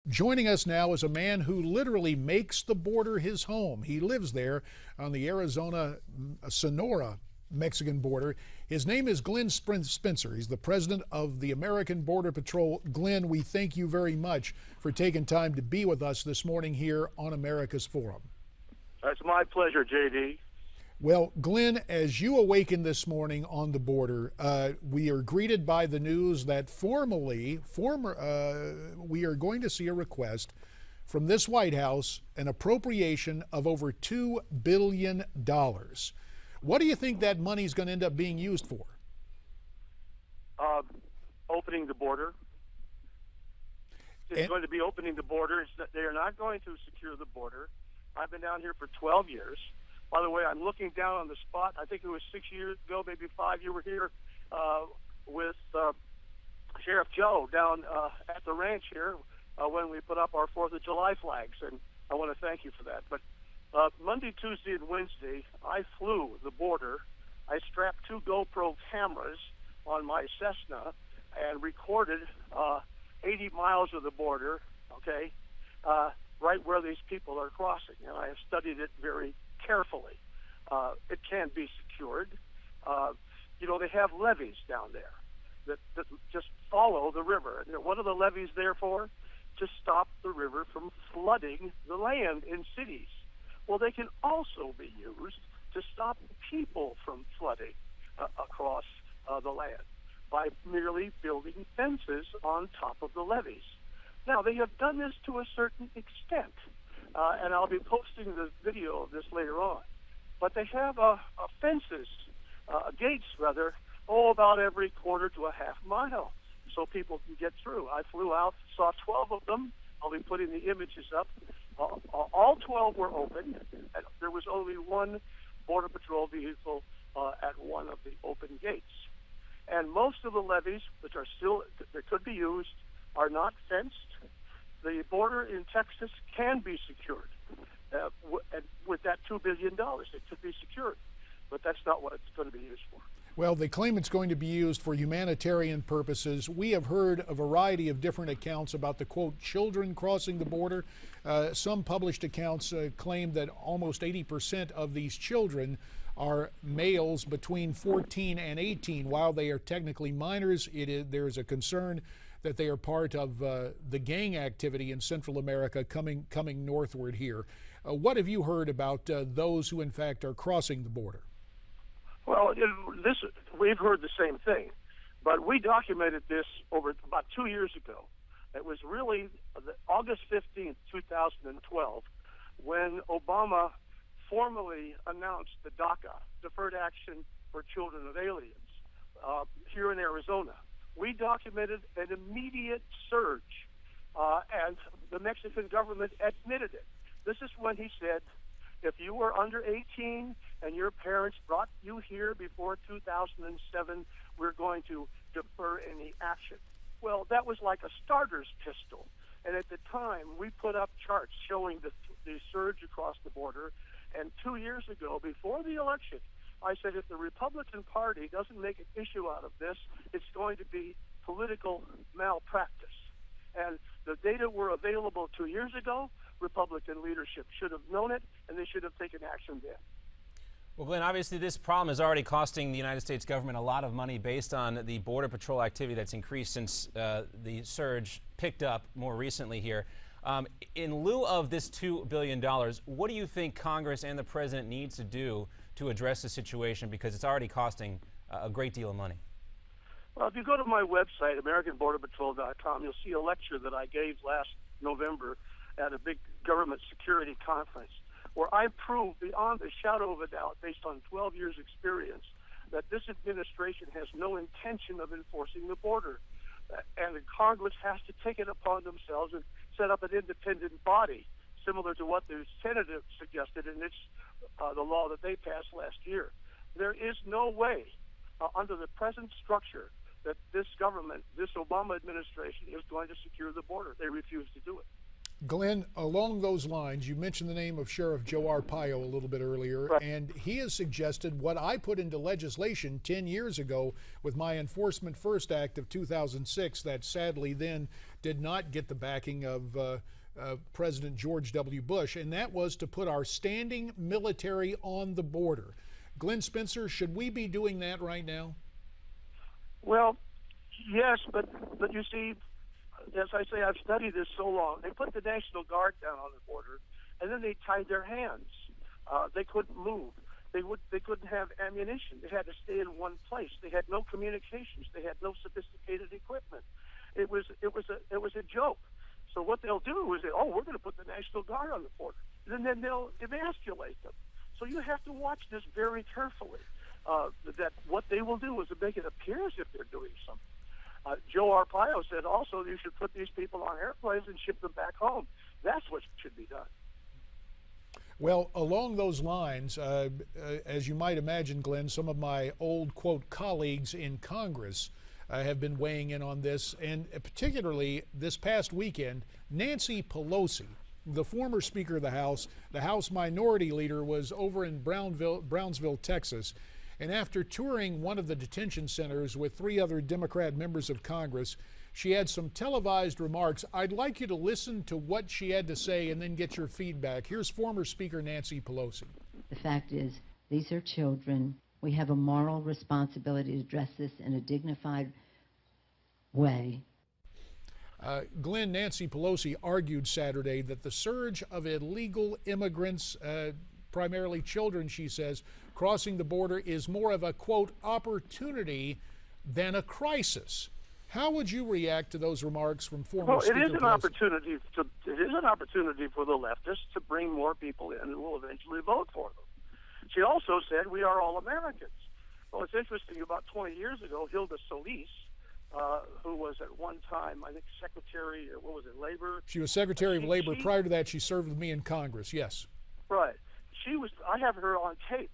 Joining us now is a man who literally makes the border his home. He lives there on the Arizona-Sonora Mexican border. His name is Glenn Spencer. He's the president of the American Border Patrol. Glenn, we thank you very much for taking time to be with us this morning here on America's Forum. It's my pleasure, JD. Well, Glenn, as you awaken this morning on the border, we are greeted by the news that we are going to see a request from this White House, an appropriation of over $2 billion. What do you think that money is going to end up being used for? Opening the border. It's going to be opening the border. They are not going to secure the border. I've been down here for 12 years. By the way, I'm looking down on the spot. I think it was 6 years ago, maybe 5. You were here with Sheriff Joe down at the ranch here when we put up our 4th of July flags, and I want to thank you for that. But Monday, Tuesday, and Wednesday, I flew the border. I strapped 2 GoPro cameras on my Cessna and recorded 80 miles of the border, okay, right where these people are crossing, and I have studied it very carefully. It can be secured. They have levees down there that just follow the river. And what are the levees there for? To stop the river from flooding the land in cities. Well, they can also be used to stop people from flooding across the land by merely building fences on top of the levees. Now, they have done this to a certain extent, and I'll be posting the video of this later on. But they have fences, gates rather, about every quarter to a half mile so people can get through. I flew out, saw 12 of them. I'll be putting the images up. All 12 were open, and there was only one Border Patrol vehicle at one of the open gates. And most of the levees, which are still, that could be used, are not fenced. The border in Texas can be secured. With that $2 billion, it could be secured. But that's not what it's going to be used for. Well, they claim it's going to be used for humanitarian purposes. We have heard a variety of different accounts about the, quote, children crossing the border. Some published accounts claim that almost 80% of these children are males between 14 and 18. While they are technically minors, there is a concern that they are part of the gang activity in Central America coming northward here. What have you heard about those who in fact are crossing the border? Well, we've heard the same thing, but we documented this over about 2 years ago. It was really August 15th, 2012, when Obama formally announced the DACA, Deferred Action for Children of Aliens, here in Arizona. We documented an immediate surge, and the Mexican government admitted it. This is when he said, if you were under 18 and your parents brought you here before 2007, we're going to defer any action. Well, that was like a starter's pistol. And at the time, we put up charts showing the surge across the border. And 2 years ago, before the election, I said if the Republican Party doesn't make an issue out of this, it's going to be political malpractice. And the data were available 2 years ago. Republican leadership should have known it, and they should have taken action then. Well, Glenn, obviously this problem is already costing the United States government a lot of money based on the Border Patrol activity that's increased since the surge picked up more recently here. In lieu of this $2 billion, what do you think Congress and the President needs to do to address the situation, because it's already costing a great deal of money? Well, if you go to my website, AmericanBorderPatrol.com, you'll see a lecture that I gave last November at a big government security conference, where I proved beyond a shadow of a doubt, based on 12 years' experience, that this administration has no intention of enforcing the border. And the Congress has to take it upon themselves and set up an independent body, similar to what the Senate suggested in the law that they passed last year. There is no way, under the present structure, that this government, this Obama administration, is going to secure the border. They refuse to do it. Glenn, along those lines, you mentioned the name of Sheriff Joe Arpaio a little bit earlier, Right. and he has suggested what I put into legislation 10 years ago with my Enforcement First Act of 2006 that sadly then did not get the backing of President George W. Bush, and that was to put our standing military on the border. Glenn Spencer, should we be doing that right now? Well, yes, but you see, as I say, I've studied this so long. They put the National Guard down on the border, and then they tied their hands. They couldn't move. They couldn't have ammunition. They had to stay in one place. They had no communications. They had no sophisticated equipment. It was a joke. So what they'll do is, we're going to put the National Guard on the border, and then they'll emasculate them. So you have to watch this very carefully. That what they will do is to make it appear as if they're doing something. Joe Arpaio said also you should put these people on airplanes and ship them back home. That's what should be done. Well, along those lines, as you might imagine, Glenn, some of my old, quote, colleagues in Congress have been weighing in on this, and particularly this past weekend, Nancy Pelosi, the former Speaker of the House Minority Leader, was over in Brownsville, Texas, and after touring one of the detention centers with 3 other Democrat members of Congress, she had some televised remarks. I'd like you to listen to what she had to say and then get your feedback. Here's former Speaker Nancy Pelosi. The fact is, these are children. We have a moral responsibility to address this in a dignified way. Glenn, Nancy Pelosi argued Saturday that the surge of illegal immigrants, primarily children, she says, crossing the border is more of a, quote, opportunity than a crisis. How would you react to those remarks from former Speaker Pelosi? It is an opportunity for the leftists to bring more people in who will eventually vote for them. She also said we are all Americans. Well, it's interesting. About 20 years ago, Hilda Solis, who was at one time, I think, Secretary, Labor? She was Secretary of Labor. Prior to that, she served with me in Congress, yes. Right. I have her on tape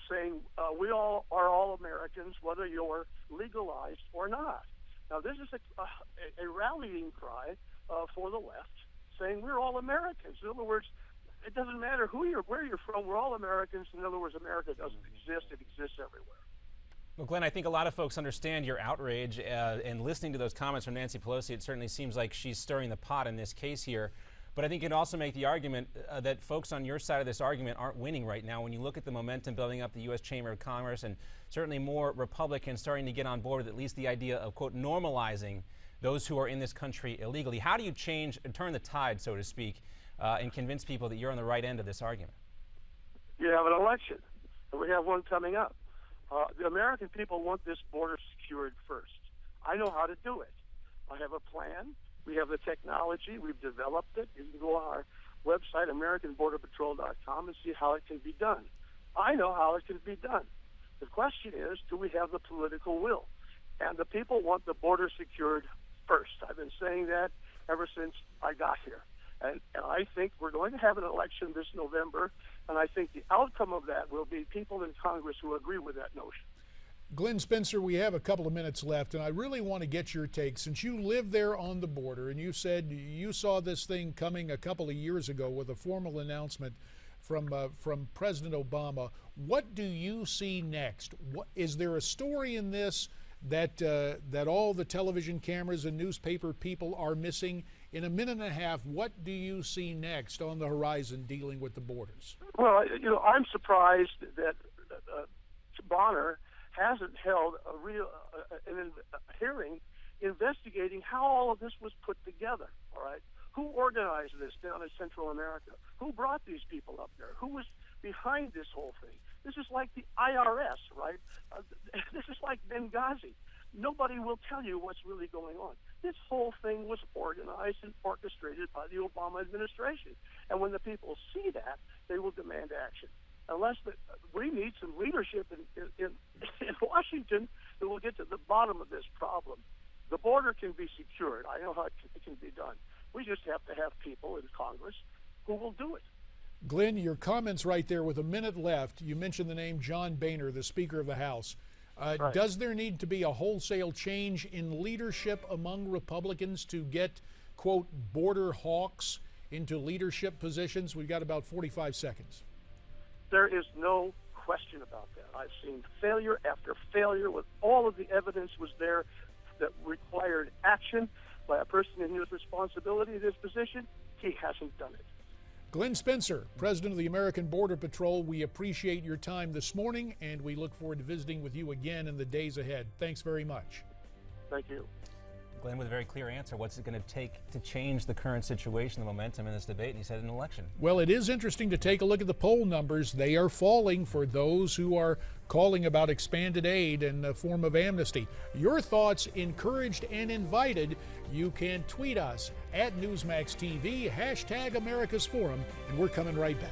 saying we all are all Americans, whether you're legalized or not. Now, this is a rallying cry for the left, saying we're all Americans. In other words, it doesn't matter where you're from, we're all Americans. In other words, America doesn't exist, it exists everywhere. Well, Glenn, I think a lot of folks understand your outrage, and listening to those comments from Nancy Pelosi, it certainly seems like she's stirring the pot in this case here. But I think you can also make the argument that folks on your side of this argument aren't winning right now. When you look at the momentum building up the U.S. Chamber of Commerce, and certainly more Republicans starting to get on board with at least the idea of, quote, normalizing those who are in this country illegally. How do you turn the tide, so to speak, and convince people that you're on the right end of this argument? You have an election, and we have one coming up. The American people want this border secured first. I know how to do it. I have a plan. We have the technology. We've developed it. You can go on our website, AmericanBorderPatrol.com, and see how it can be done. I know how it can be done. The question is, do we have the political will? And the people want the border secured first. I've been saying that ever since I got here. And I think we're going to have an election this November, and I think the outcome of that will be people in Congress who agree with that notion. Glenn Spencer, we have a couple of minutes left, and I really want to get your take. Since you live there on the border, and you said you saw this thing coming a couple of years ago with a formal announcement from President Obama, what do you see next? Is there a story in this that all the television cameras and newspaper people are missing? In a minute and a half, what do you see next on the horizon dealing with the borders? Well, I'm surprised that Bonner hasn't held a hearing investigating how all of this was put together, all right? Who organized this down in Central America? Who brought these people up there? Who was behind this whole thing? This is like the IRS, right? This is like Benghazi. Nobody will tell you what's really going on. This whole thing was organized and orchestrated by the Obama administration. And when the people see that, they will demand action. We need some leadership in Washington that will get to the bottom of this problem. The border can be secured. I know how it can be done. We just have to have people in Congress who will do it. Glenn, your comments right there with a minute left. You mentioned the name John Boehner, the Speaker of the House. Right. Does there need to be a wholesale change in leadership among Republicans to get, quote, border hawks into leadership positions? We've got about 45 seconds. There is no question about that. I've seen failure after failure with all of the evidence was there that required action by a person in his responsibility in his position. He hasn't done it. Glenn Spencer, President of the American Border Patrol, we appreciate your time this morning, and we look forward to visiting with you again in the days ahead. Thanks very much. Thank you. Glenn with a very clear answer. What's it going to take to change the current situation, the momentum in this debate? And he said an election. Well, it is interesting to take a look at the poll numbers. They are falling for those who are calling about expanded aid in the form of amnesty. Your thoughts encouraged and invited. You can tweet us at Newsmax TV, #America's Forum, and we're coming right back.